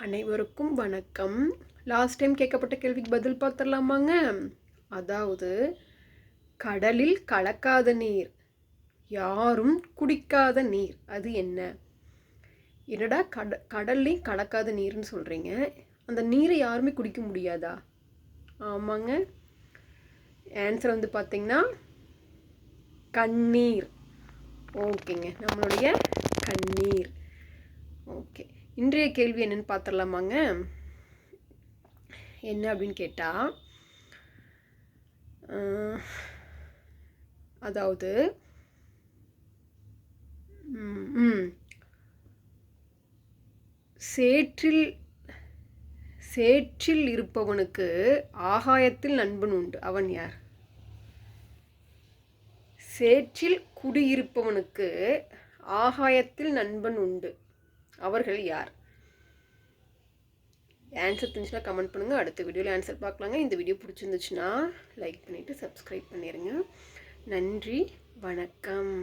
அனைவருக்கும் வணக்கம். Last time கேட்கப்பட்ட கேள்விக்கு பதில் பார்த்துடலாமாங்க? அதாவது, கடலில் கலக்காத நீர், யாரும் குடிக்காத நீர், அது என்ன? என்னடா கடல்லையும் கலக்காத நீர்னு சொல்கிறீங்க, அந்த நீரை யாருமே குடிக்க முடியாதா? ஆமாங்க, ஆன்சர் வந்து பார்த்திங்கன்னா கண்ணீர். ஓகேங்க, நம்மளுடைய கண்ணீர். ஓகே, இன்றைய கேள்வி என்னன்னு பார்த்துடலாமாங்க? என்ன அப்படின்னு கேட்டால், அதாவது சேற்றில் இருப்பவனுக்கு ஆகாயத்தில் நண்பன் உண்டு, அவன் யார்? சேற்றில் குடியிருப்பவனுக்கு ஆகாயத்தில் நண்பன் உண்டு, அவர்கள் யார்? ஆன்சர் தெரிஞ்சுன்னா கமெண்ட் பண்ணுங்கள். அடுத்த வீடியோவில் ஆன்சர் பார்க்கலாங்க. இந்த வீடியோ பிடிச்சிருந்துச்சுன்னா லைக் பண்ணிவிட்டு சப்ஸ்கிரைப் பண்ணிடுங்க. நன்றி, வணக்கம்.